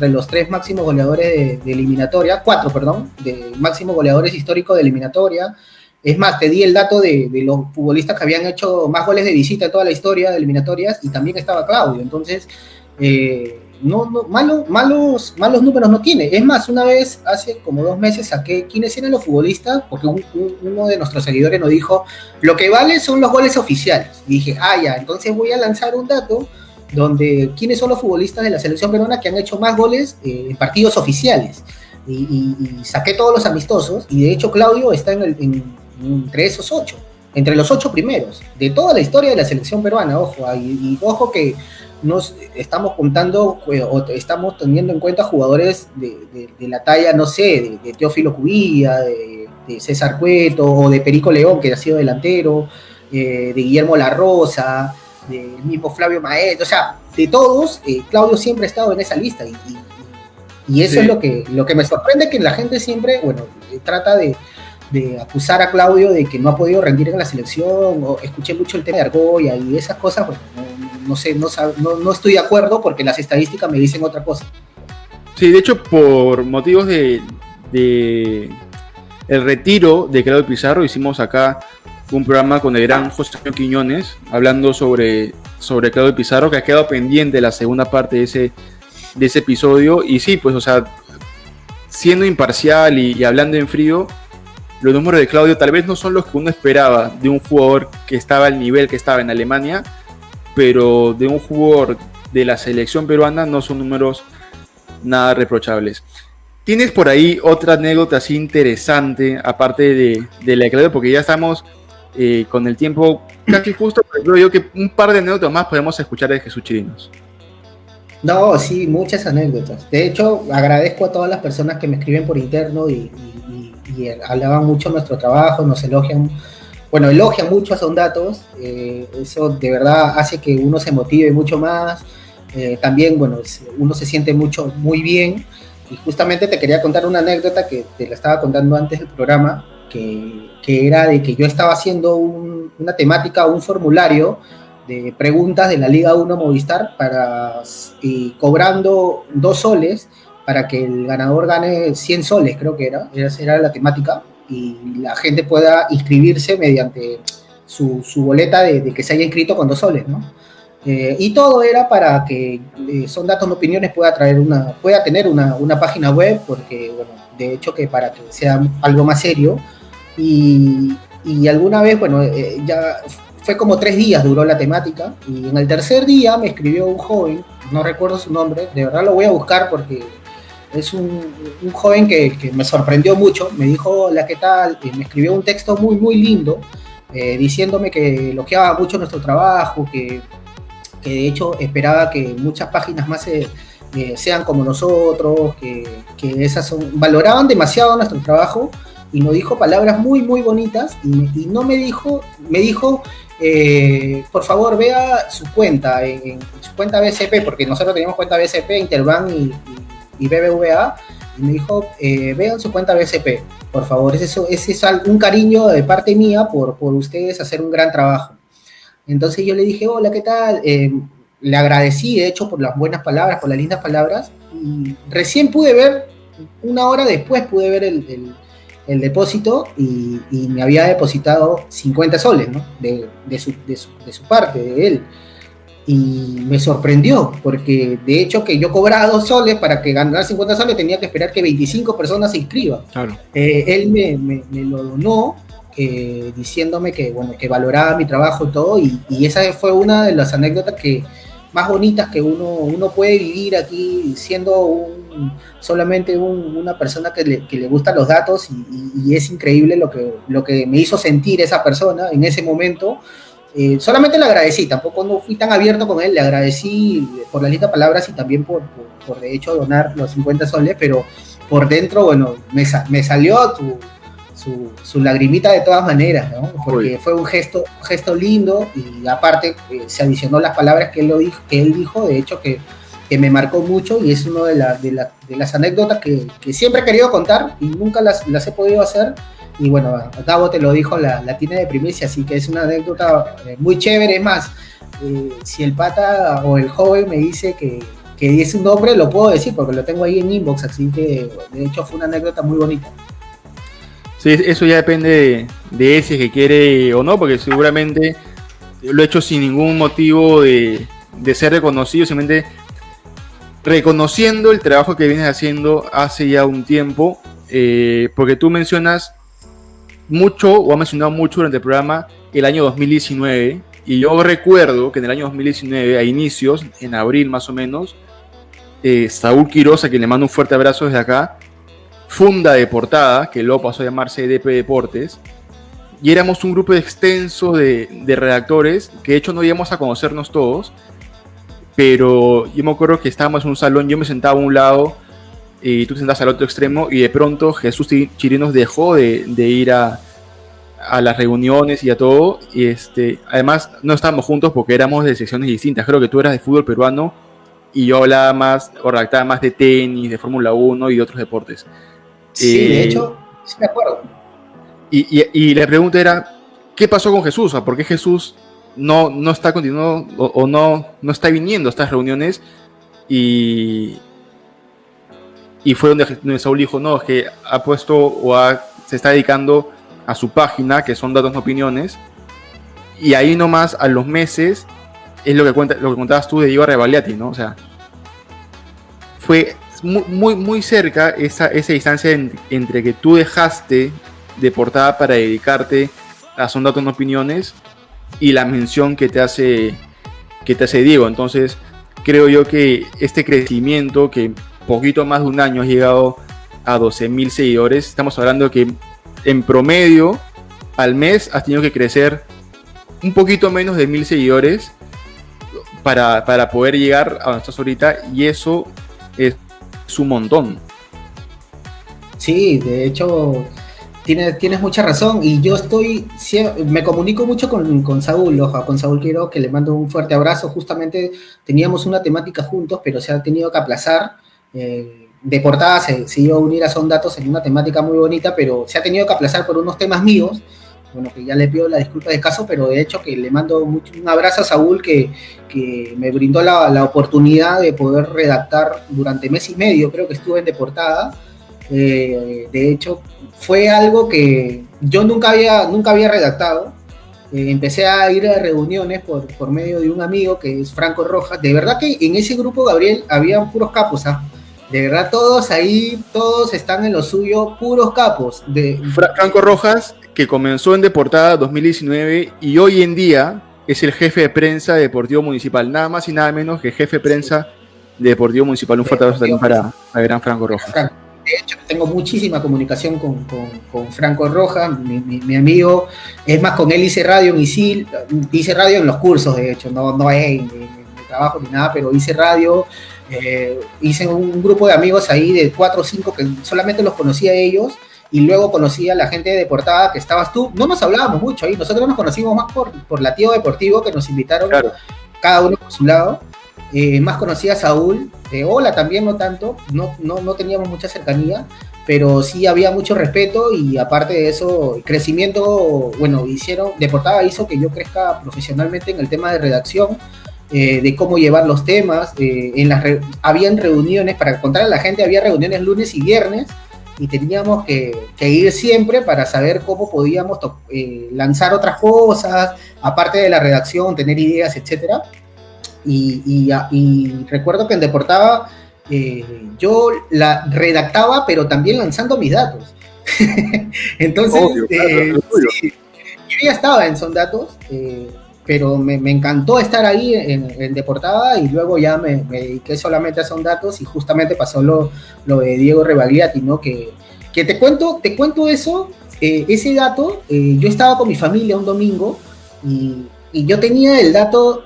S2: los 3 máximos goleadores de eliminatoria, 4, perdón, de máximos goleadores históricos de eliminatoria. Es más, te di el dato de los futbolistas que habían hecho más goles de visita en toda la historia de eliminatorias, y también estaba Claudio. Entonces, malos números no tiene. Es más, una vez, hace como 2 meses, saqué quiénes eran los futbolistas, porque uno de nuestros seguidores nos dijo, lo que vale son los goles oficiales. Y dije, ya, entonces voy a lanzar un dato donde quiénes son los futbolistas de la selección peruana que han hecho más goles en partidos oficiales. Y saqué todos los amistosos, y de hecho Claudio está entre esos 8, entre los 8 primeros de toda la historia de la selección peruana. Ojo, y ojo que nos estamos contando o estamos teniendo en cuenta jugadores de la talla, no sé, de Teófilo Cubilla, de César Cueto, o de Perico León, que ha sido delantero, de Guillermo La Rosa, del mismo Flavio Maestro, o sea, de todos. Claudio siempre ha estado en esa lista, y eso es lo que me sorprende, que la gente siempre, trata de acusar a Claudio de que no ha podido rendir en la selección, o escuché mucho el tema de Argolla y esas cosas. No sé, no estoy de acuerdo, porque las estadísticas me dicen otra cosa.
S1: Sí, de hecho, por motivos de el retiro de Claudio Pizarro, hicimos acá un programa con el gran José Quiñones, hablando sobre Claudio Pizarro, que ha quedado pendiente la segunda parte de ese episodio. Y sí, pues, o sea, siendo imparcial y hablando en frío, los números de Claudio tal vez no son los que uno esperaba de un jugador que estaba al nivel que estaba en Alemania, pero de un jugador de la selección peruana no son números nada reprochables. ¿Tienes por ahí otra anécdota así interesante, aparte de la de Claudio? Porque ya estamos con el tiempo casi justo, pero creo yo que un par de anécdotas más podemos escuchar de Jesús Chirinos.
S2: No, sí, muchas anécdotas. De hecho, agradezco a todas las personas que me escriben por interno y alaban mucho nuestro trabajo, nos elogian mucho a Son Datos. Eso de verdad hace que uno se motive mucho más. También, uno se siente muy bien. Y justamente te quería contar una anécdota que te la estaba contando antes del programa, que era de que yo estaba haciendo una temática, un formulario de preguntas de la Liga 1 Movistar, cobrando 2 soles para que el ganador gane 100 soles, creo que esa era la temática, y la gente pueda inscribirse mediante su boleta de que se haya inscrito con 2 soles, ¿no? Y todo era para que Son Datos No Opiniones pueda tener una página web, porque, de hecho, que para que sea algo más serio. Y alguna vez, ya fue como 3 días duró la temática, y en el tercer día me escribió un joven, no recuerdo su nombre, de verdad lo voy a buscar porque es un joven que me sorprendió mucho. Me dijo, hola, ¿qué tal? Y me escribió un texto muy, muy lindo, diciéndome que elogiaba mucho nuestro trabajo, que de hecho esperaba que muchas páginas más sean como nosotros, que valoraban demasiado nuestro trabajo, y nos dijo palabras muy, muy bonitas, y no me dijo, por favor, vea su cuenta, en su cuenta BCP, porque nosotros teníamos cuenta BCP, Interbank y BBVA, y me dijo, vean su cuenta BCP, por favor, ese es un cariño de parte mía por ustedes hacer un gran trabajo. Entonces yo le dije, hola, ¿qué tal? Le agradecí, de hecho, por las buenas palabras, por las lindas palabras, y recién pude ver, una hora después pude ver el depósito y me había depositado 50 soles, ¿no? De su parte, de él. Y me sorprendió, porque de hecho que yo cobraba 2 soles, para que ganara 50 soles tenía que esperar que 25 personas se inscriban.
S1: Claro.
S2: Él me lo donó, diciéndome que, bueno, que valoraba mi trabajo y todo, y esa fue una de las anécdotas más bonitas que uno puede vivir aquí, siendo solamente una persona que le gustan los datos, y es increíble lo que me hizo sentir esa persona en ese momento. Solamente le agradecí, tampoco no fui tan abierto con él, le agradecí por las lindas palabras y también por de hecho donar los 50 soles, pero por dentro, bueno, me salió su lagrimita de todas maneras, ¿no? Porque fue un gesto lindo, y aparte se adicionó las palabras que él dijo, de hecho que me marcó mucho, y es una de las anécdotas que siempre he querido contar y nunca las he podido hacer. Y bueno, Gabo te lo dijo, la tiene de primicia, así que es una anécdota muy chévere. Es más, si el pata o el joven me dice que es un nombre, lo puedo decir porque lo tengo ahí en inbox, así que de hecho fue una anécdota muy bonita.
S1: Sí, eso ya depende de ese que quiere o no, porque seguramente lo he hecho sin ningún motivo de ser reconocido, simplemente reconociendo el trabajo que vienes haciendo hace ya un tiempo, porque tú mencionas mucho, o has mencionado mucho durante el programa, el año 2019, y yo recuerdo que en el año 2019, a inicios, en abril más o menos, Saúl Quiroz, a quien le mando un fuerte abrazo desde acá, funda Deportada, que luego pasó a llamarse DP Deportes, y éramos un grupo extenso de redactores, que de hecho no íbamos a conocernos todos, pero yo me acuerdo que estábamos en un salón, yo me sentaba a un lado y tú te sentabas al otro extremo, y de pronto Jesús Chirinos dejó de ir a las reuniones y a todo, y además no estábamos juntos porque éramos de secciones distintas. Creo que tú eras de fútbol peruano y yo hablaba más o redactaba más de tenis, de Fórmula 1 y de otros deportes.
S2: Sí, de hecho, sí me acuerdo.
S1: Y la pregunta era, ¿qué pasó con Jesús? O sea, ¿por qué Jesús no está continuando o no está viniendo a estas reuniones? Y fue donde Saúl dijo, no, es que ha puesto se está dedicando a su página, que son Datos No Opiniones, y ahí nomás a los meses es lo que contabas tú de Ivo Rebaliati, ¿no? O sea, fue muy, muy cerca esa distancia entre que tú dejaste Deportada para dedicarte a Son Datos No Opiniones y la mención que te hace Diego. Entonces, creo yo que este crecimiento, que poquito más de un año has llegado a 12,000 seguidores, estamos hablando que en promedio al mes has tenido que crecer un poquito menos de 1,000 seguidores para poder llegar a donde estás ahorita, y eso es un montón.
S2: Sí, de hecho tienes mucha razón, y yo me comunico mucho con Saúl, con Saúl Quiroz, que le mando un fuerte abrazo. Justamente teníamos una temática juntos, pero se ha tenido que aplazar. Deportada se iba a unir a Son Datos en una temática muy bonita, pero se ha tenido que aplazar por unos temas míos. Bueno, que ya le pido la disculpa de caso, pero de hecho que le mando un abrazo a Saúl, que me brindó la oportunidad de poder redactar durante mes y medio, creo que estuve en Deportada. De hecho, fue algo que yo nunca había redactado. Empecé a ir a reuniones por medio de un amigo que es Franco Rojas. De verdad que en ese grupo, Gabriel, había puros capos, ¿ah? De verdad, todos están en lo suyo, puros capos.
S1: Franco Rojas, que comenzó en Deportada 2019 y hoy en día es el jefe de prensa de Deportivo Municipal, nada más y nada menos que jefe de prensa de Deportivo Municipal. Un fuerte abrazo también para gran Franco Rojas.
S2: De hecho, tengo muchísima comunicación con Franco Rojas, mi amigo. Es más, con él hice radio en ISIL, hice radio en los cursos, de hecho, no es en trabajo ni nada, pero hice radio. Hice un grupo de amigos ahí de 4 o 5 que solamente los conocía a ellos, y luego conocí a la gente de Deportada, que estabas tú. No nos hablábamos mucho ahí, nosotros nos conocimos más por Latido Deportivo, que nos invitaron, claro, cada uno por su lado. más conocía a Saúl, Ola también no tanto, no teníamos mucha cercanía, pero sí había mucho respeto y aparte de eso, crecimiento, bueno, de Portada hizo que yo crezca profesionalmente en el tema de redacción, de cómo llevar los temas, habían reuniones, para contar a la gente, había reuniones lunes y viernes, y teníamos que ir siempre para saber cómo podíamos lanzar otras cosas, aparte de la redacción, tener ideas, etcétera. Y recuerdo que en Deportaba yo la redactaba, pero también lanzando mis datos. Entonces,
S1: Obvio, claro,
S2: sí, yo ya estaba en Son Datos, pero me encantó estar ahí en Deportada y luego ya me dediqué solamente a Son Datos y justamente pasó lo de Diego Rebagliati, ¿no? Que te cuento eso, ese dato, yo estaba con mi familia un domingo y yo tenía el dato,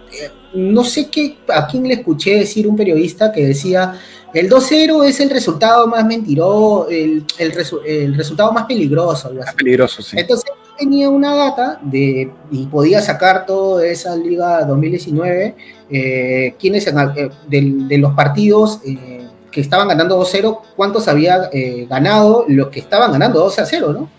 S2: no sé a quién le escuché decir un periodista que decía, el 2-0 es el resultado más mentiroso, el resultado más peligroso, algo así.
S1: Peligroso, sí.
S2: Entonces tenía una data y podía sacar toda esa Liga 2019, quiénes de los partidos que estaban ganando 2-0, cuántos había ganado los que estaban ganando 2-0, ¿no?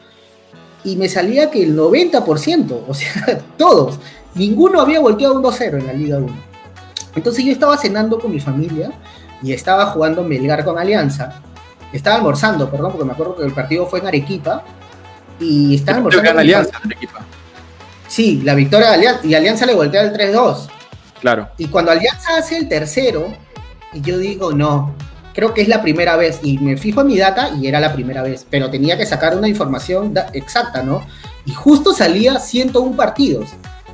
S2: Y me salía que el 90%, o sea, todos, ninguno había volteado un 2-0 en la Liga 1. Entonces yo estaba cenando con mi familia y estaba jugando Melgar con Alianza. Estaba almorzando, perdón, porque me acuerdo que el partido fue en Arequipa. Y estaba almorzando.
S1: Alianza en Arequipa.
S2: Sí, la victoria de Alianza. Y Alianza le voltea el 3-2.
S1: Claro.
S2: Y cuando Alianza hace el tercero, y yo digo, no, creo que es la primera vez. Y me fijo en mi data y era la primera vez. Pero tenía que sacar una información exacta, ¿no? Y justo salía 101 partidos.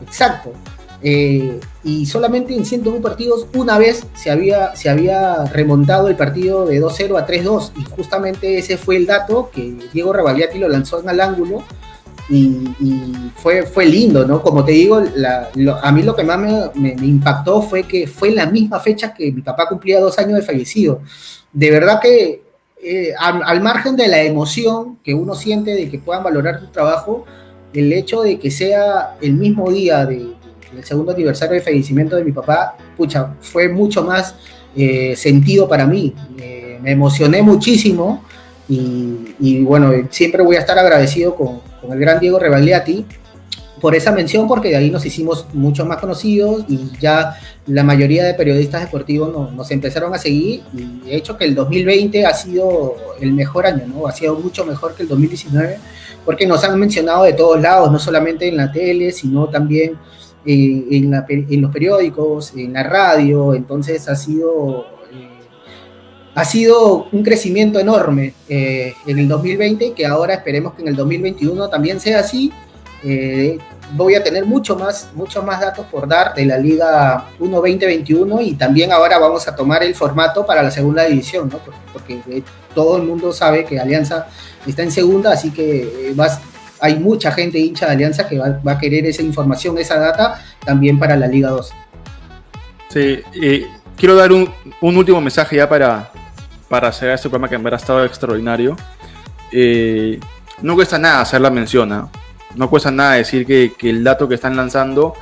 S2: Exacto. Y solamente en 101 partidos una vez se había remontado el partido de 2-0 a 3-2 y justamente ese fue el dato que Diego Rebagliati lo lanzó en el ángulo y fue lindo, ¿no? Como te digo, a mí lo que más me impactó fue que fue en la misma fecha que mi papá cumplía 2 años de fallecido. De verdad que al margen de la emoción que uno siente de que puedan valorar tu trabajo, el hecho de que sea el mismo día del segundo aniversario de fallecimiento de mi papá, pucha, fue mucho más sentido para mí. Me emocioné muchísimo y bueno, siempre voy a estar agradecido con el gran Diego Rebagliati por esa mención, porque de ahí nos hicimos mucho más conocidos y ya la mayoría de periodistas deportivos nos empezaron a seguir y de hecho que el 2020 ha sido el mejor año, ¿no? Ha sido mucho mejor que el 2019 porque nos han mencionado de todos lados, no solamente en la tele, sino también en los periódicos, en la radio. Entonces ha sido un crecimiento enorme en el 2020, que ahora esperemos que en el 2021 también sea así. Voy a tener mucho más datos por dar de la Liga 1 2021 y también ahora vamos a tomar el formato para la segunda división, ¿no? Porque todo el mundo sabe que Alianza está en segunda, así que hay mucha gente hincha de Alianza que va a querer esa información, esa data, también para la Liga 2.
S1: Sí, quiero dar un último mensaje ya para hacer este programa que en verdad ha estado extraordinario. No cuesta nada hacer la mención, no cuesta nada decir que el dato que están lanzando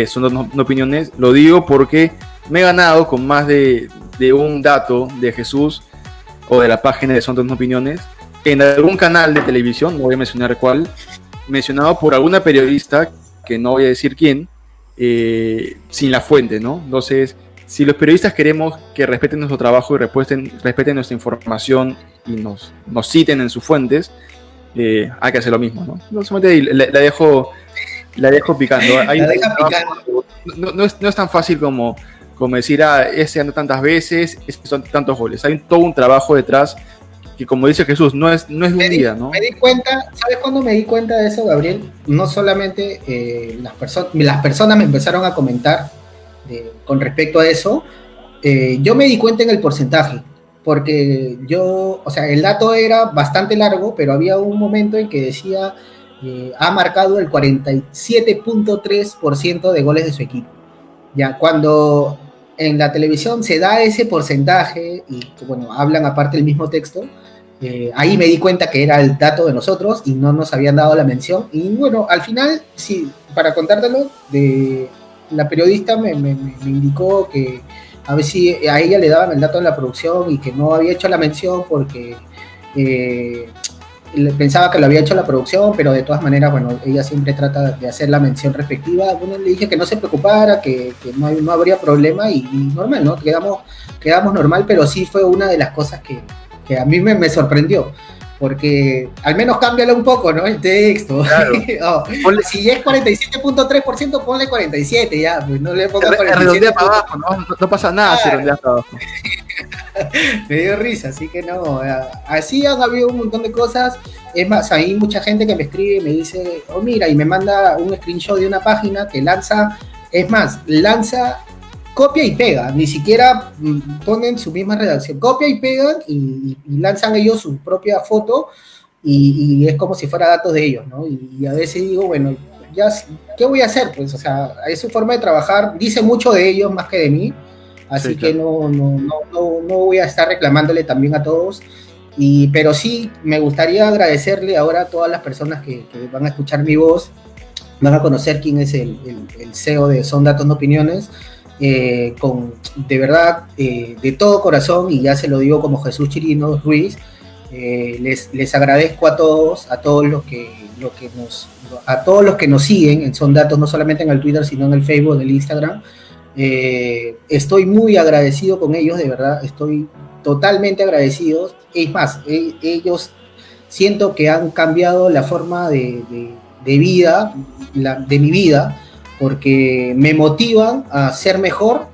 S1: son no opiniones. Lo digo porque me he ganado con más de un dato de Jesús o de la página de Son Dos Opiniones en algún canal de televisión, no voy a mencionar cuál, mencionado por alguna periodista, que no voy a decir quién, sin la fuente, ¿no? Entonces, si los periodistas queremos que respeten nuestro trabajo y respeten nuestra información y nos citen en sus fuentes, hay que hacer lo mismo, ¿no? No, solamente la dejo picando. No es tan fácil como decir, ese anda tantas veces, son tantos goles. Hay todo un trabajo detrás que, como dice Jesús, no es de un día, ¿no?
S2: Me di cuenta, ¿sabes cuándo me di cuenta de eso, Gabriel? No solamente las personas me empezaron a comentar con respecto a eso, yo me di cuenta en el porcentaje, porque el dato era bastante largo, pero había un momento en que decía, ha marcado el 47.3% de goles de su equipo. Ya, cuando en la televisión se da ese porcentaje, y bueno, hablan aparte el mismo texto, ahí me di cuenta que era el dato de nosotros y no nos habían dado la mención. Y bueno, al final, sí, para contártelo, la periodista me indicó que a ver si a ella le daban el dato de la producción y que no había hecho la mención porque pensaba que lo había hecho la producción, pero de todas maneras, bueno, ella siempre trata de hacer la mención respectiva. Bueno, le dije que no se preocupara, que no habría problema y normal, ¿no? Quedamos normal, pero sí fue una de las cosas que a mí me sorprendió. Porque al menos cámbialo un poco, ¿no? El texto.
S1: Claro.
S2: Si es 47.3%, ponle 47 ya, pues no le ponga 47.
S1: Redondea para abajo, no pasa nada si redondeas para abajo.
S2: Me dio risa, así que no. Así han habido un montón de cosas. Es más, hay mucha gente que me escribe y me dice, oh mira, y me manda un screenshot de una página que lanza, es más, lanza copia y pega, ni siquiera ponen su misma redacción, copia y pegan y lanzan ellos su propia foto y es como si fuera datos de ellos, ¿no? Y a veces digo, bueno, ya, ¿qué voy a hacer? Pues, o sea, es su forma de trabajar, dice mucho de ellos más que de mí, así sí, que claro. no voy a estar reclamándole también a todos, pero sí me gustaría agradecerle ahora a todas las personas que van a escuchar mi voz, van a conocer quién es el CEO de Son Datos No Opiniones, de verdad, de todo corazón, y ya se lo digo como Jesús Chirinos Ruiz, les agradezco a todos los que nos siguen en Son Datos, no solamente en el Twitter, sino en el Facebook, en el Instagram. Estoy muy agradecido con ellos, de verdad, estoy totalmente agradecido. Es más, ellos siento que han cambiado la forma de vida, de mi vida, porque me motivan a ser mejor,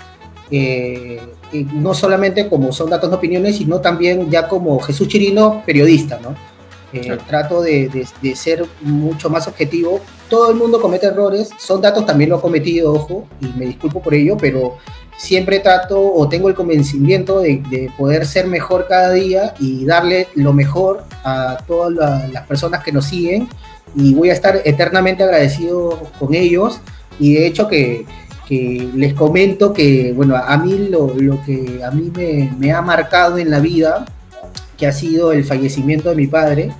S2: no solamente como Son Datos No Opiniones, sino también ya como Jesús Chirino, periodista, ¿no? Claro. Trato de ser mucho más objetivo. Todo el mundo comete errores, Son Datos también lo ha cometido, ojo, y me disculpo por ello, pero siempre trato o tengo el convencimiento de poder ser mejor cada día y darle lo mejor a todas las personas que nos siguen, y voy a estar eternamente agradecido con ellos. Y de hecho que les comento que, bueno, a mí lo que a mí me ha marcado en la vida, que ha sido el fallecimiento de mi padre,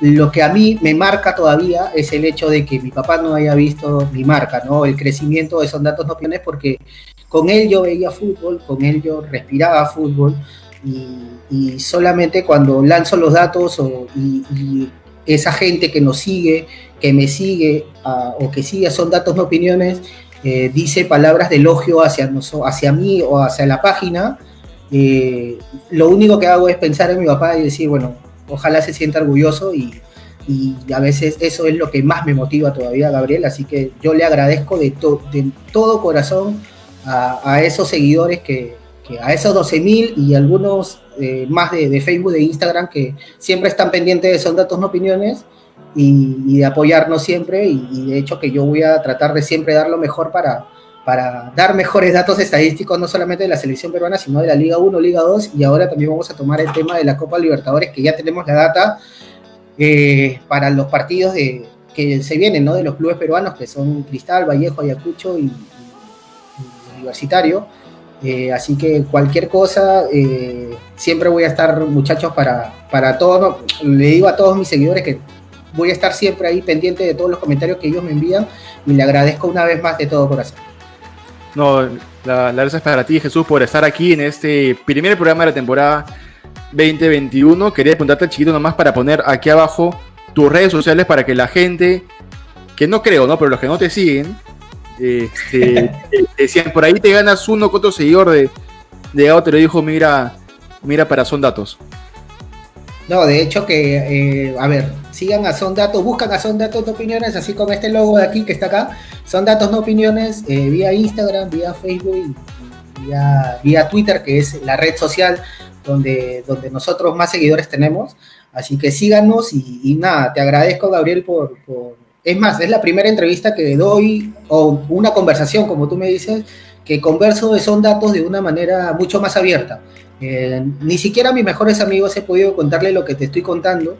S2: lo que a mí me marca todavía es el hecho de que mi papá no haya visto mi marca, ¿no? El crecimiento de Son Datos No Opiniones, porque con él yo veía fútbol, con él yo respiraba fútbol, y solamente cuando lanzo los datos y esa gente que nos sigue, que me sigue o que sigue Son Datos No Opiniones, dice palabras de elogio hacia mí o hacia la página, lo único que hago es pensar en mi papá y decir, bueno, ojalá se sienta orgulloso, y a veces eso es lo que más me motiva todavía, Gabriel, así que yo le agradezco de todo corazón a esos seguidores, que a esos 12.000 y algunos más de Facebook, de Instagram, que siempre están pendientes de Son Datos No Opiniones, y de apoyarnos siempre, y de hecho que yo voy a tratar de siempre dar lo mejor para dar mejores datos estadísticos, no solamente de la selección peruana, sino de la Liga 1, Liga 2, y ahora también vamos a tomar el tema de la Copa Libertadores, que ya tenemos la data para los partidos que se vienen, ¿no? De los clubes peruanos, que son Cristal, Vallejo, Ayacucho y Universitario. Así que cualquier cosa, siempre voy a estar, muchachos, para todos. Le digo a todos mis seguidores que voy a estar siempre ahí pendiente de todos los comentarios que ellos me envían, y le agradezco una vez más de todo corazón.
S1: No, la gracias para ti, Jesús, por estar aquí en este primer programa de la temporada 2021. Quería preguntarte, chiquito, nomás para poner aquí abajo tus redes sociales para que la gente, que no creo, ¿no? Pero los que no te siguen, decían, por ahí te ganas uno con otro seguidor de Gabo Te Lo Dijo, mira para Son Datos.
S2: No, de hecho que, a ver, sigan a Son Datos, buscan a Son Datos No Opiniones, así con este logo de aquí que está acá, Son Datos No Opiniones, vía Instagram, vía Facebook y vía Twitter, que es la red social donde nosotros más seguidores tenemos. Así que síganos y nada, te agradezco, Gabriel, por... Es más, es la primera entrevista que doy, o una conversación, como tú me dices, que converso de Son Datos de una manera mucho más abierta. Ni siquiera a mis mejores amigos he podido contarle lo que te estoy contando,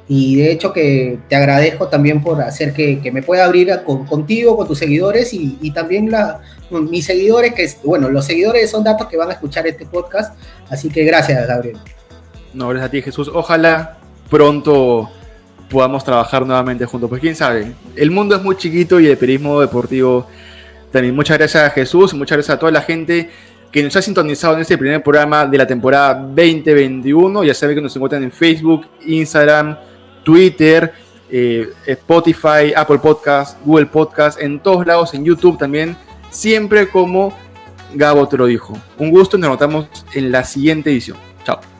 S2: y de hecho que te agradezco también por hacer que me pueda abrir contigo, con tus seguidores, y también mis seguidores, los seguidores de Son Datos que van a escuchar este podcast. Así que gracias, Gabriel.
S1: No, gracias a ti, Jesús. Ojalá pronto podamos trabajar nuevamente juntos, pues quién sabe, el mundo es muy chiquito y el periodismo deportivo También muchas gracias a Jesús, muchas gracias a toda la gente que nos ha sintonizado en este primer programa de la temporada 2021. Ya saben que nos encuentran en Facebook, Instagram, Twitter, Spotify, Apple Podcast, Google Podcast, en todos lados, en YouTube también, siempre como Gabo te lo dijo. Un gusto y nos notamos en la siguiente edición. Chao.